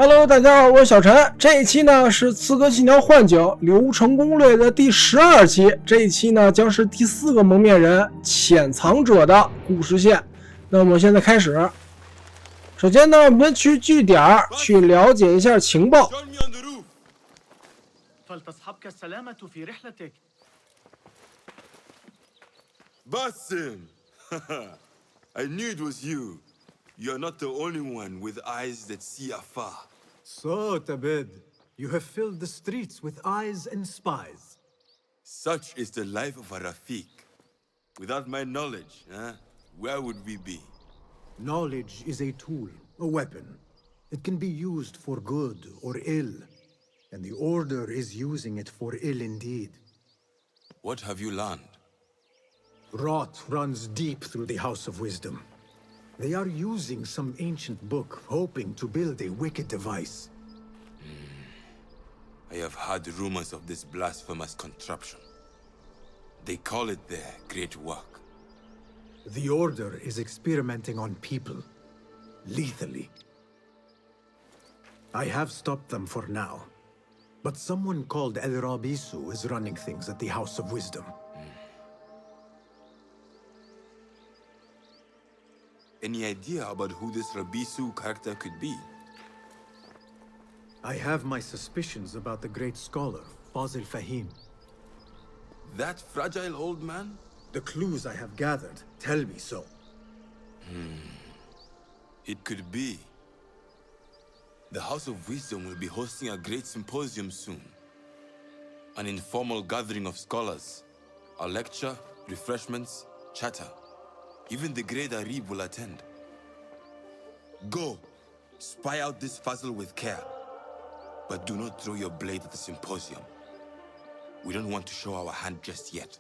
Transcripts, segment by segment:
Hello， 大家好，我是小陈。这一期呢是《刺客信条：幻境》流程攻略的第12期。这一期呢将是第4个蒙面人潜藏者的故事线。那我们现在开始。首先呢，我们去据点去了解一下情报。Basim! I knew it was you. You're not the only one with eyes that see afar. So, Tabid, you have filled the streets with eyes and spies. Such is the life of a Rafiq. Without my knowledge, where would we be? Knowledge is a tool, a weapon. It can be used for good or ill. And the Order is using it for ill indeed. What have you learned? Rot runs deep through the House of Wisdom. They are using some ancient book, hoping to build a wicked device. I have heard rumors of this blasphemous contraption. They call it their great work. The Order is experimenting on people, lethally. I have stopped them for now. But someone called El Rabisu is running things at the House of Wisdom. Any idea about who this Rabisu character could be? I have my suspicions about the great scholar, Fazil Fahim. That fragile old man? The clues I have gathered tell me so. It could be. The House of Wisdom will be hosting a great symposium soon. An informal gathering of scholars. A lecture, refreshments, chatter. Even the great Arib will attend. Go, spy out this Fazil with care. But do not throw your blade at the symposium. We don't want to show our hand just yet.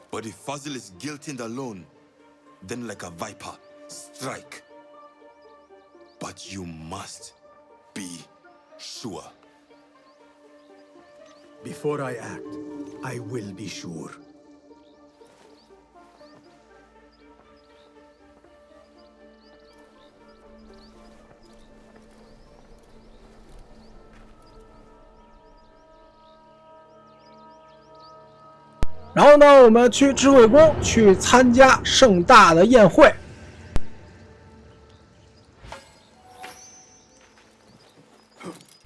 But if Fazil is guilty and alone, then like a viper, strike. But you must be sure. Before I act, I will be sure. 然后呢，我们去智慧宫去参加盛大的宴会。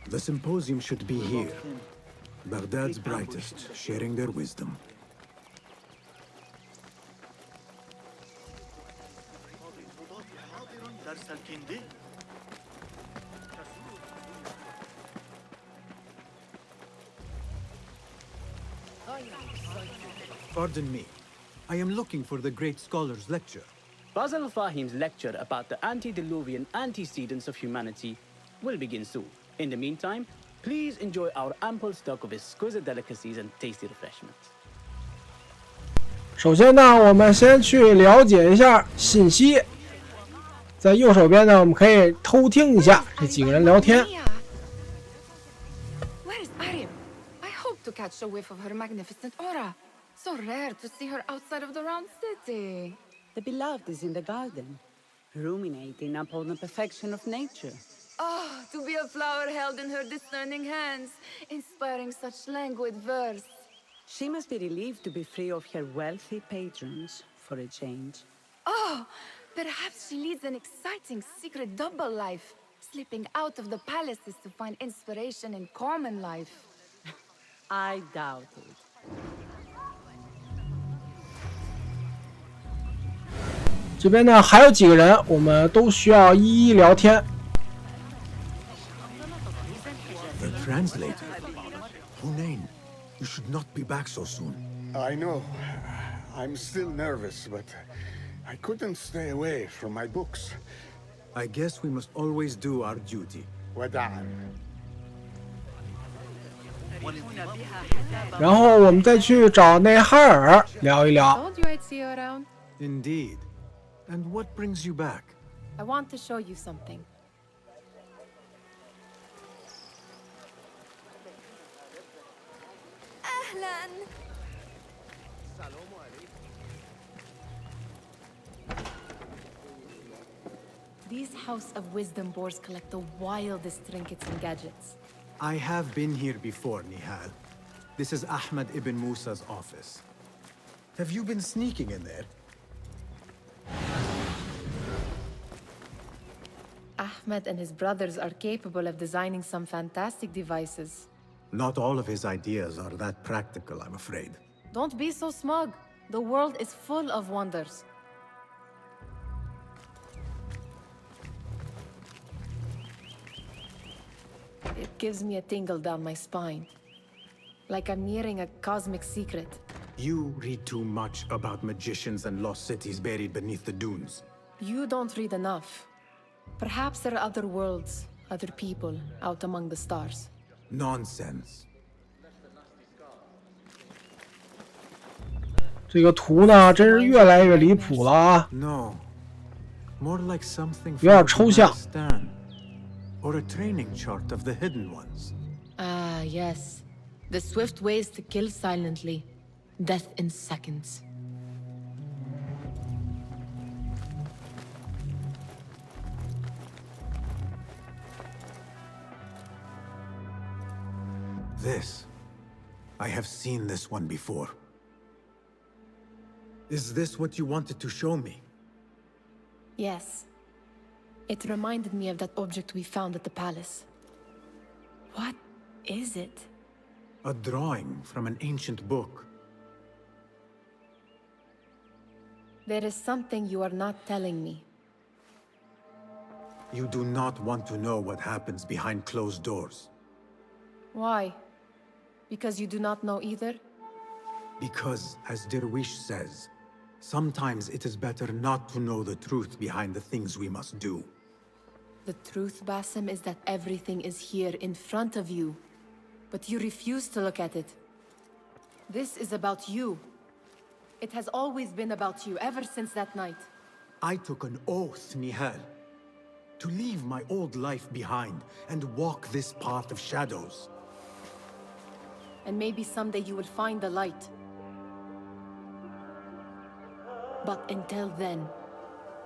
The symposium should be here. Baghdad's brightest, sharing their wisdom. Pardon me. I am looking for the great scholar's lecture. Fazl Fahim's lecture about the antediluvian antecedents of humanity will begin soon. In the meantime, please enjoy our ample stock of exquisite delicacies and tasty refreshments. 首先呢，我们先去了解一下信息。在右手边呢，我们可以偷听一下这几个人聊天。Where is Arim? I hope to catch a whiff of her magnificent aura. So rare to see her outside of the round city. The beloved is in the garden, ruminating upon the perfection of nature. Oh, to be a flower held in her discerning hands, inspiring such languid verse. She must be relieved to be free of her wealthy patrons for a change. Oh, perhaps she leads an exciting secret double life, slipping out of the palaces to find inspiration in common life. I doubt it. 这边呢还有几个人，我们都需要一一聊天。The translator. Hunain, you should not be back so soon. I know. I'm still nervous, but I couldn't stay away from my books. I guess we must always do our duty. وداعا. 然后我们再去找内哈尔聊一聊。 Told you I'd see you around. Indeed. And what brings you back? I want to show you something. أهلاً. These House of Wisdom boars collect the wildest trinkets and gadgets. I have been here before, Nihal. This is Ahmed ibn Musa's office. Have you been sneaking in there? Ahmed and his brothers are capable of designing some fantastic devices. Not all of his ideas are that practical, I'm afraid. Don't be so smug. The world is full of wonders. It gives me a tingle down my spine. Like I'm nearing a cosmic secret. You read too much about magicians and lost cities buried beneath the dunes. You don't read enough. Perhaps there are other worlds, other people, out among the stars. Nonsense. 这个图呢，真是越来越离谱了啊！ No. More like something 有点抽象。 Stan, or a training chart of the hidden ones. Ah, yes. The swift ways to kill silently. Death in seconds. This. I have seen this one before. Is this what you wanted to show me? Yes. It reminded me of that object we found at the palace. What is it? A drawing from an ancient book. There is something you are not telling me. You do not want to know what happens behind closed doors. Why? Because you do not know either? Because, as Derwish says, sometimes it is better not to know the truth behind the things we must do. The truth, Basim, is that everything is here in front of you. But you refuse to look at it. This is about you. It has always been about you, ever since that night. I took an oath, Nihal, to leave my old life behind and walk this path of shadows. And maybe someday you will find the light. But until then,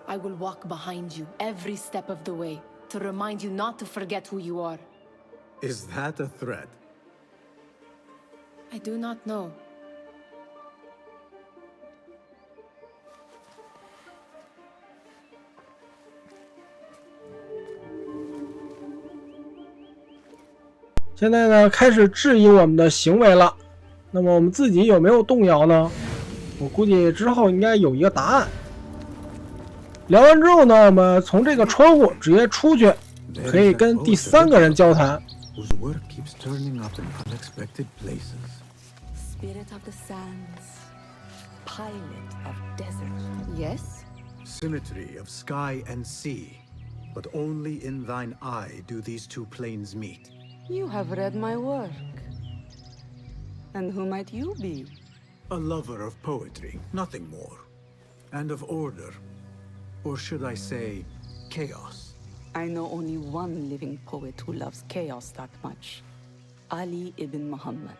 I will walk behind you every step of the way to remind you not to forget who you are. Is that a threat? I do not know.《现在呢，开始质疑我们的行为了。那么我们自己有没有动摇呢？我估计之后应该有一个答案。聊完之后呢，我们从这个窗户直接出去，可以跟第3个人交谈。 Whose work keeps turning up in unexpected places. Spirit of the sands, pilot of desert. Yes? Symmetry of sky and sea, but only in thine eye do these two planes meet. You have read my work. And who might you be? A lover of poetry, nothing more. And of order. Or should I say, chaos. I know only one living poet who loves chaos that much. Ali ibn Muhammad.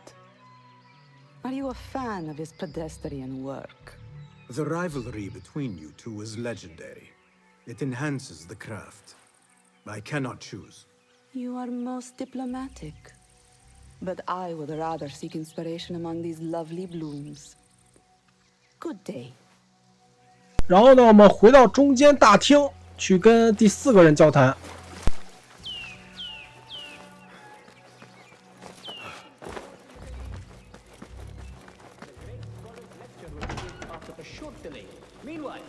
Are you a fan of his pedestrian work? The rivalry between you two is legendary. It enhances the craft. I cannot choose. You are most diplomatic. But I would rather seek inspiration among these lovely blooms. Good day. 然后呢，我们回到中间大厅去跟第4个人交谈。 Meanwhile,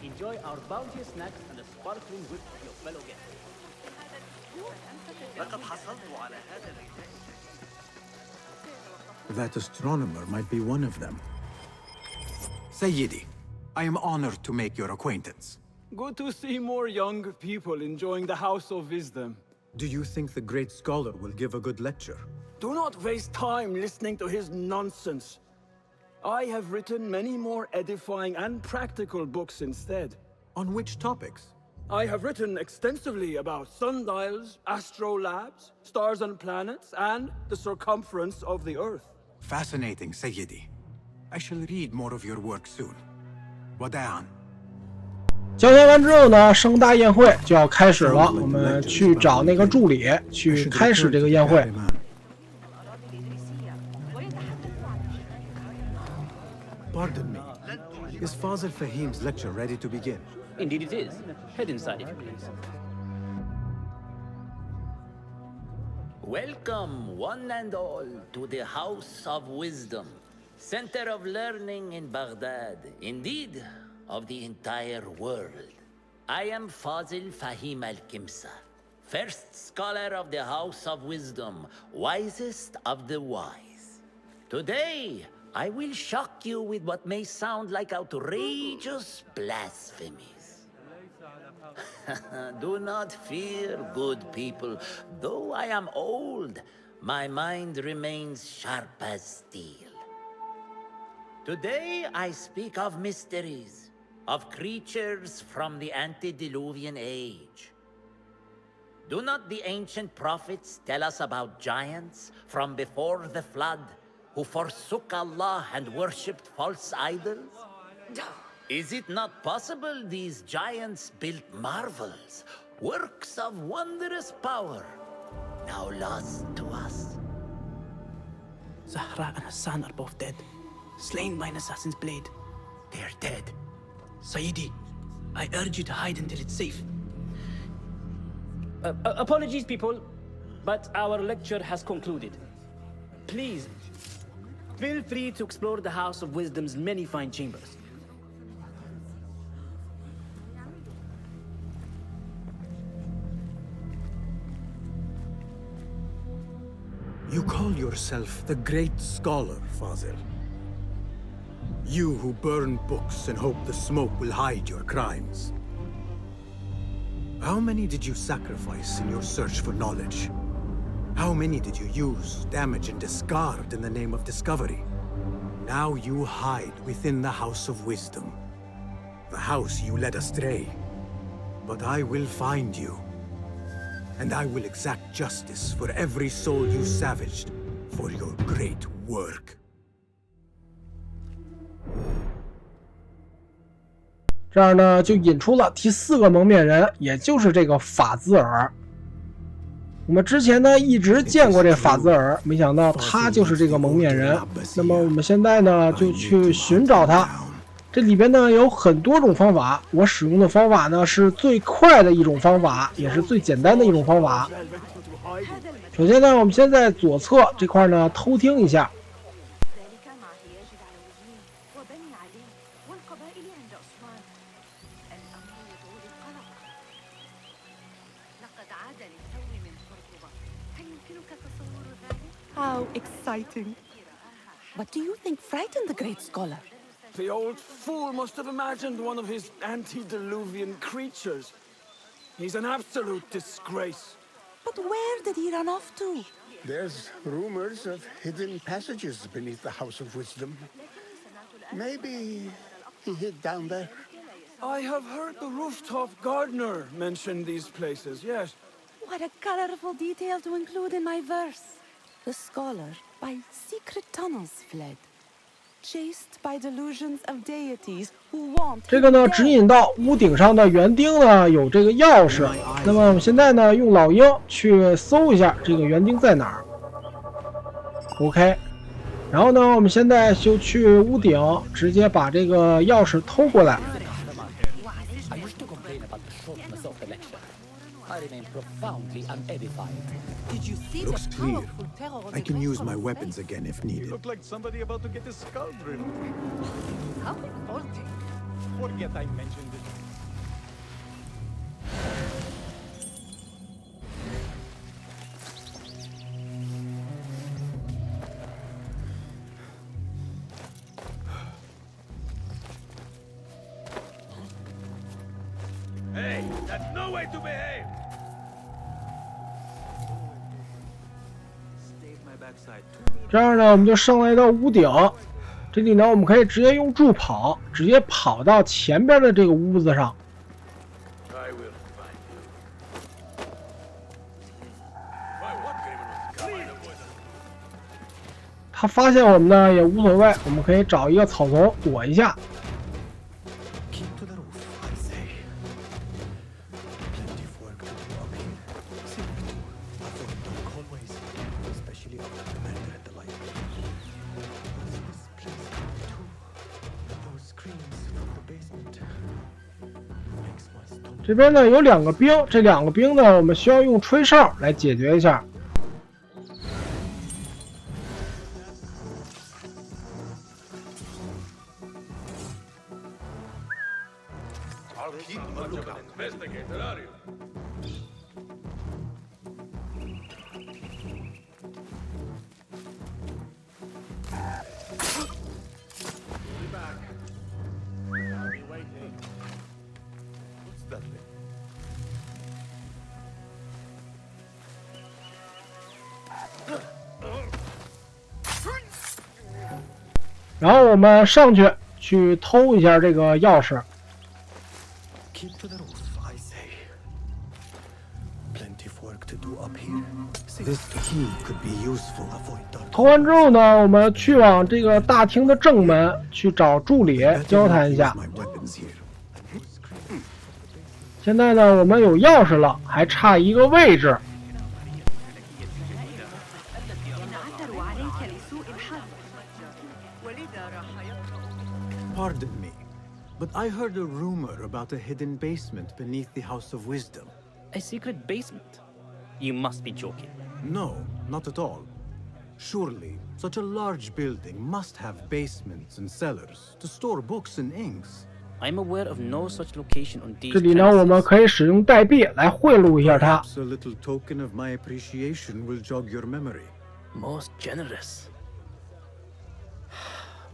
enjoy our bounteous snacks and the sparkling wit of your fellow guests. That astronomer might be one of them. Sayyidi, I am honored to make your acquaintance. Good to see more young people enjoying the House of Wisdom. Do you think the great scholar will give a good lecture? Do not waste time listening to his nonsense. I have written many more edifying and practical books instead. On which topics? I have written extensively about sundials, astrolabes, stars and planets, and the circumference of the Earth. Fascinating, Sayyidi. I shall read more of your work soon. Wada'an. 交谈完之后呢，盛大宴会就要开始了。我们去找那个助理去开始这个宴会。Pardon me. Is Fazil Fahim's lecture ready to begin? Indeed it is. Head inside if you please. Welcome, one and all, to the House of Wisdom, center of learning in Baghdad, indeed, of the entire world. I am Fazil Fahim al-Kimsa, first scholar of the House of Wisdom, wisest of the wise. Today, I will shock you with what may sound like outrageous blasphemies. Do not fear, good people. Though I am old, my mind remains sharp as steel. Today I speak of mysteries, of creatures from the antediluvian age. Do not the ancient prophets tell us about giants from before the flood who forsook Allah and worshipped false idols? Is it not possible these giants built marvels, works of wondrous power, now lost to us? Zahra and Hassan are both dead, slain by an assassin's blade. They're dead. Sayyidi, I urge you to hide until it's safe. Apologies, people, but our lecture has concluded. Please, feel free to explore the House of Wisdom's many fine chambers. You call yourself the great scholar, Fazil. You who burn books and hope the smoke will hide your crimes. How many did you sacrifice in your search for knowledge? How many did you use, damage, and discard in the name of discovery? Now you hide within the House of Wisdom. The house you led astray. But I will find you. And I will exact justice for every soul you savaged for your great work. 这样呢，就引出了第4个蒙面人，也就是这个法兹尔。我们之前呢一直见过这法兹尔，没想到他就是这个蒙面人。那么我们现在呢就去寻找他。这里边呢有很多种方法，我使用的方法呢是最快的一种方法，也是最简单的一种方法。首先呢，我们先在左侧这块呢偷听一下。How exciting. What do you think frightened the great scholar? The old fool must have imagined one of his antediluvian creatures. He's an absolute disgrace. But where did he run off to? There's rumors of hidden passages beneath the House of Wisdom. Maybe he hid down there. I have heard the rooftop gardener mention these places, yes. What a colorful detail to include in my verse. The scholar by secret tunnels fled, chased by delusions of deities who want. 这个呢，指引到屋顶上的园丁呢有这个钥匙。那么我们现在呢，用老鹰去搜一下这个园丁在哪儿。OK， 然后呢，我们现在就去屋顶，直接把这个钥匙偷过来。I remain profoundly unedified. Did you see Looks the clear. powerful terror of I the can use castle? my weapons again if needed. Look like somebody about to get his skull drilled. How revolting. Forget I mentioned it. Hey, that's no way to behave! Stayed my backside. 这样呢，我们就上来到屋顶，这里呢，我们可以直接用助跑，直接跑到前边的这个屋子上。I will find you. Why, what criminals? Come on, 他发现我们呢也无所谓，我们可以找一个草丛躲一下。Keep to the roof, I say. 这边呢有2个兵，这2个兵呢我们需要用吹哨来解决一下。然后我们上去偷一下这个钥匙。Keep to the roof, I say. Plenty of work to do up here. This key could be useful. Avoid dark. 偷完之后呢，我们去往这个大厅的正门去找助理交谈一下。现在呢，我们有钥匙了，还差一个位置。Pardon me, but I heard a rumor about a hidden basement beneath the House of Wisdom. A secret basement? You must be joking. No, not at all. Surely, such a large building must have basements and cellars to store books and inks. I'm aware of no such location on these 这里呢，我们可以使用代币来贿赂一下他。 Perhaps a little token of my appreciation will jog your memory. Most generous.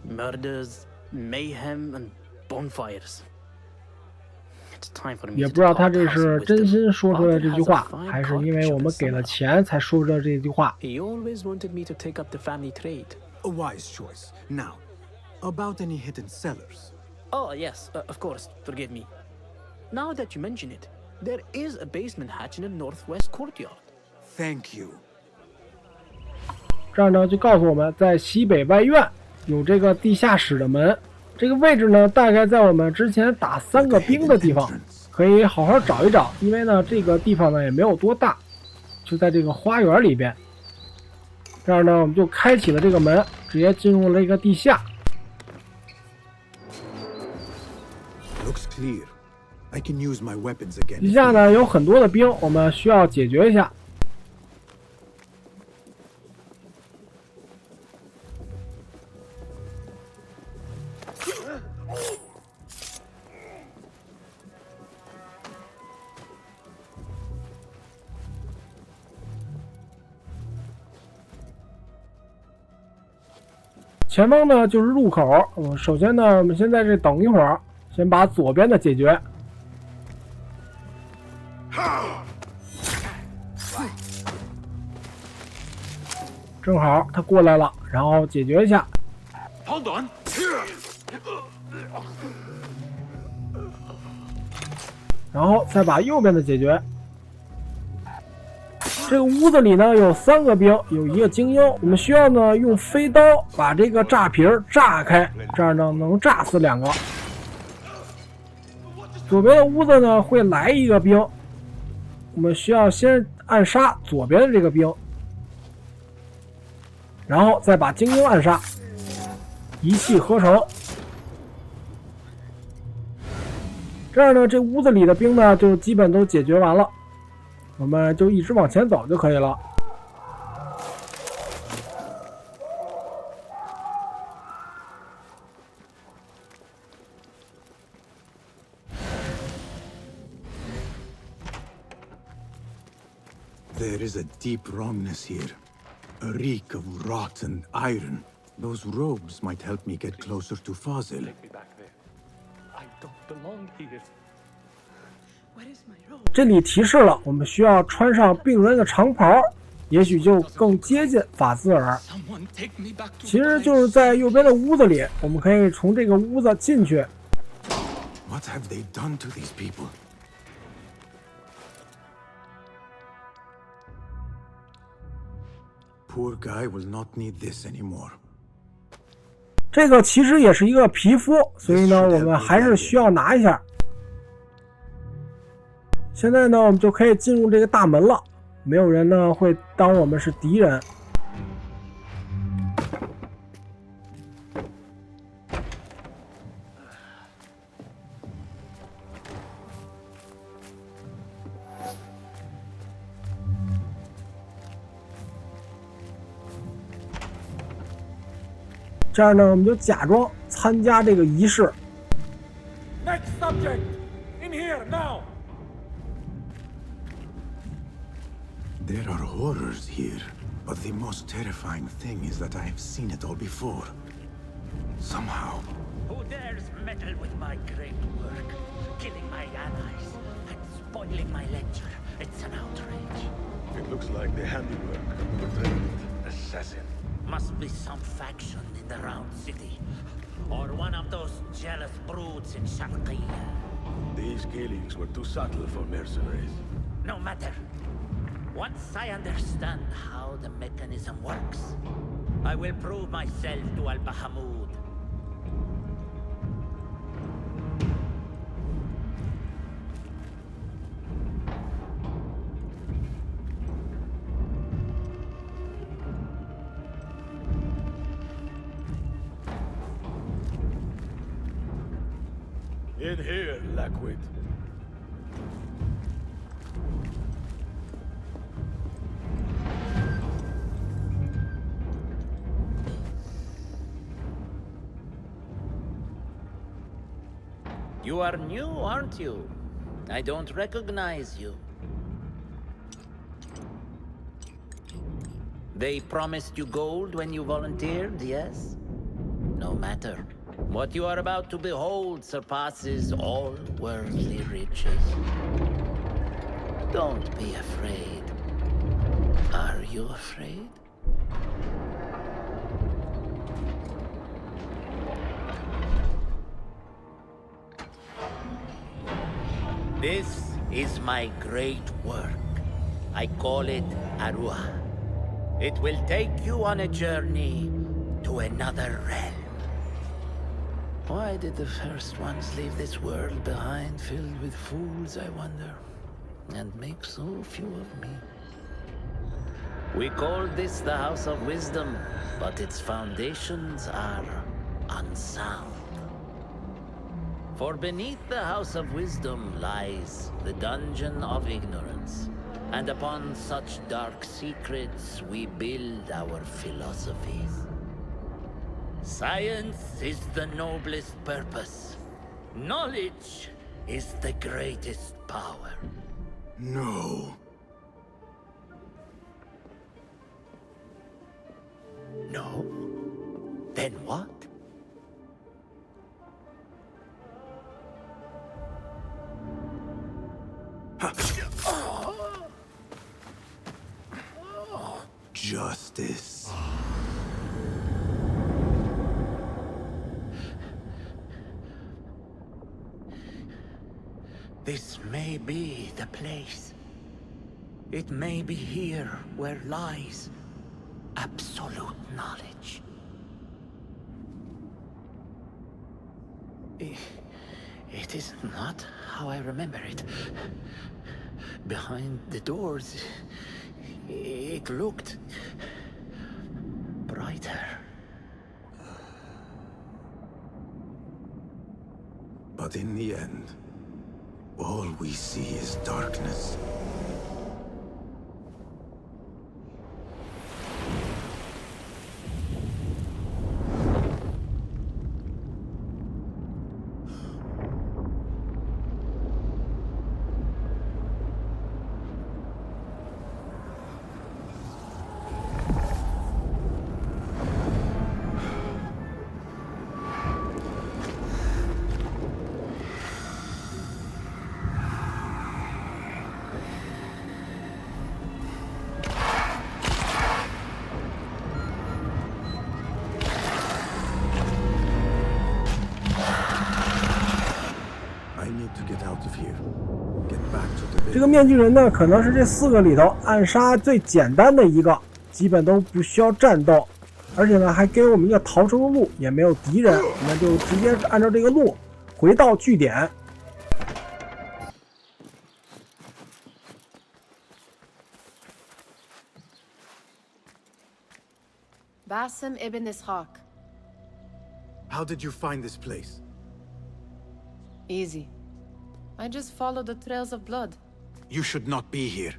Murders, mayhem, and bonfires. It's time for me 也 to 不知道 depart 他这 the House 是 of 真 Wisdom. 心说出来这句话， Arthur has a fine 还是因为我们给了 craftsmanship 钱才说出了这句话。 He always wanted me to take up the family trade. A wise choice. Now, about any hidden cellars. Oh, yes, of course, forgive me. Now that you mention it, there is a basement hatch in the northwest courtyard. Thank you. 这样呢，就告诉我们在西北外院有这个地下室的门。这个位置呢，大概在我们之前打3个兵的地方，可以好好找一找。因为呢，这个地方呢也没有多大，就在这个花园里边。这样呢，我们就开启了这个门，直接进入了一个地下。 Looks clear. I can use my weapons again. 地下呢有很多的兵，我们需要解决一下。前方呢就是入口。首先呢，我们先在这等一会儿，先把左边的解决。正好他过来了，然后解决一下。然后再把右边的解决。 这个屋子里呢有3个兵，有1个精英。我们需要呢用飞刀把这个炸皮炸开，这样呢能炸死2个。左边的屋子呢会来1个兵，我们需要先暗杀左边的这个兵，然后再把精英暗杀，一气呵成。这样呢，这屋子里的兵呢就基本都解决完了。 我们就一直往前走就可以了。There is a deep wrongness here. A reek of rotten iron. Those robes might help me get closer to Fazil. I don't belong here. 这里提示了，我们需要穿上病人的长袍，也许就更接近法兹尔。其实就是在右边的屋子里，我们可以从这个屋子进去。What have they done to these people? Poor guy will not need this anymore. 这个其实也是一个皮肤，所以呢，我们还是需要拿一下。 现在呢，我们就可以进入这个大门了。没有人呢会当我们是敌人。这样呢，我们就假装参加这个仪式。Next subject! In here, now! There are horrors here, but the most terrifying thing is that I have seen it all before. Somehow. Who dares meddle with my great work, killing my allies and spoiling my lecture? It's an outrage. It looks like the handiwork of a returning assassin. Must be some faction in the Round City, or one of those jealous broods in Sharqiyya. These killings were too subtle for mercenaries. No matter. Once I understand how the mechanism works, I will prove myself to Al-Bahamud. In here, Lackwit. You are new, aren't you? I don't recognize you. They promised you gold when you volunteered, yes? No matter. What you are about to behold surpasses all worldly riches. Don't be afraid. Are you afraid? This is my great work. I call it Arua. It will take you on a journey to another realm. Why did the first ones leave this world behind, filled with fools, I wonder, and make so few of me? We called this the House of Wisdom, but its foundations are unsound. For beneath the House of Wisdom lies the Dungeon of Ignorance, and upon such dark secrets we build our philosophies. Science is the noblest purpose. Knowledge is the greatest power. No. No? Then what? Justice. This may be the place. It may be here where lies absolute knowledge. It is not how I remember it. Behind the doors, it looked brighter. But in the end, all we see is darkness. to get out of here. Get back to the 这个面具人呢，可能是这4个里头暗杀最简单的一个，基本都不需要战斗，而且呢还给我们一个逃生的路，也没有敌人，我们就直接按照这个路回到据点。 Basim ibn Ishaq. How did you find this place? Easy. I just followed the trails of blood. You should not be here.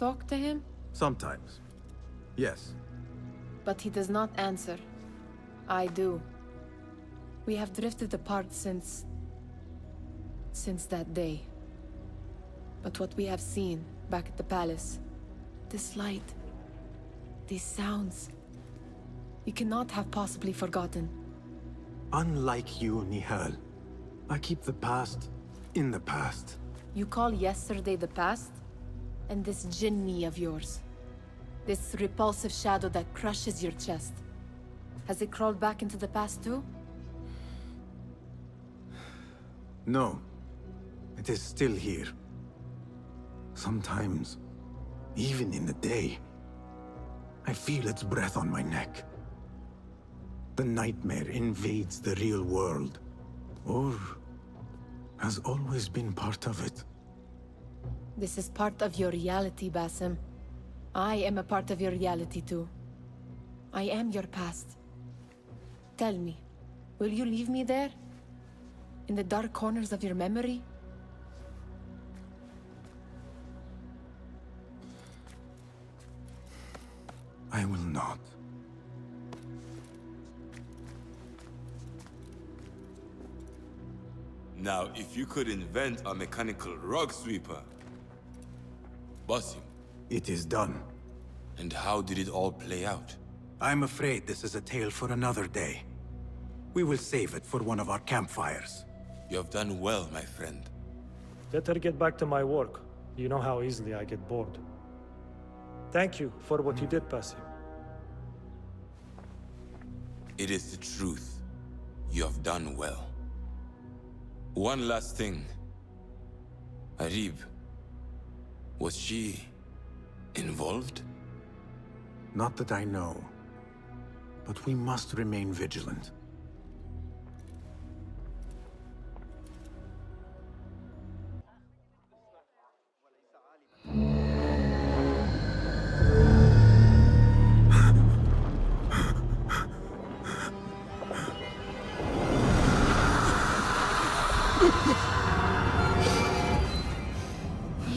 talk to him? Sometimes. Yes. But he does not answer. I do. We have drifted apart since that day. But what we have seen back at the palace, this light, these sounds, we cannot have possibly forgotten. Unlike you, Nihal, I keep the past in the past. You call yesterday the past? And this jinni of yours, this repulsive shadow that crushes your chest, has it crawled back into the past too? No. It is still here. Sometimes, even in the day, I feel its breath on my neck. The nightmare invades the real world, or has always been part of it. This is part of your reality, Basim. I am a part of your reality too. I am your past. Tell me, will you leave me there? In the dark corners of your memory? I will not. Now, if you could invent a mechanical rug sweeper. Basim. It is done. And how did it all play out? I'm afraid this is a tale for another day. We will save it for one of our campfires. You have done well, my friend. Better get back to my work. You know how easily I get bored. Thank you for what you did, Basim. It is the truth. You have done well. One last thing. Arib, was she involved? Not that I know. But we must remain vigilant.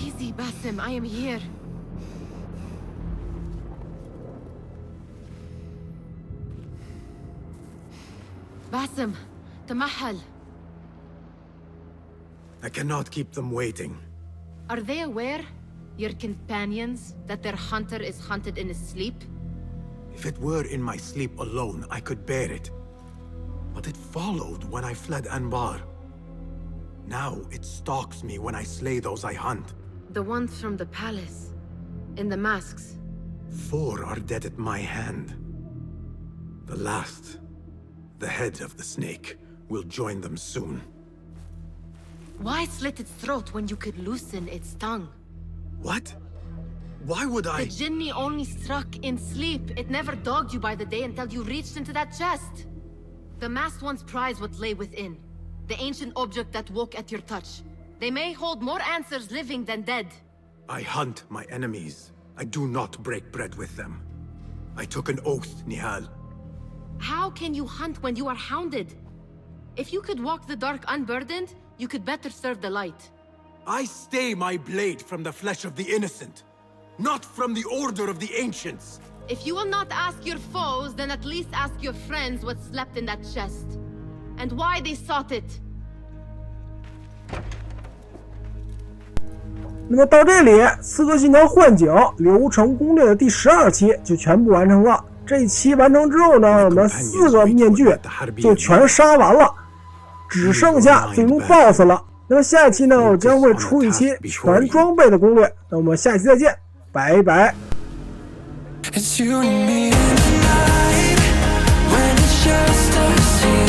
Easy, Basim, I am here. Basim, Tamahal. I cannot keep them waiting. Are they aware, your companions, that their hunter is hunted in his sleep? If it were in my sleep alone, I could bear it. But it followed when I fled Anbar. Now it stalks me when I slay those I hunt. The ones from the palace, in the masks. 4 are dead at my hand. The last, the head of the snake, will join them soon. Why slit its throat when you could loosen its tongue? What? Why would I? The jinni only struck in sleep. It never dogged you by the day until you reached into that chest. The masked ones prize what lay within. The ancient object that woke at your touch. They may hold more answers living than dead. I hunt my enemies. I do not break bread with them. I took an oath, Nihal. How can you hunt when you are hounded? If you could walk the dark unburdened, you could better serve the light. I stay my blade from the flesh of the innocent, not from the order of the ancients. If you will not ask your foes, then at least ask your friends what slept in that chest. And why they sought it. 那么到这里，《刺客信条：幻景》流程攻略的第12期就全部完成了。这一期完成之后呢，我们4个面具就全杀完了，只剩下最终 BOSS 了。那么下一期呢，我将会出一期全装备的攻略。那我们下期再见，拜拜。It's you and me tonight, when it's just us here.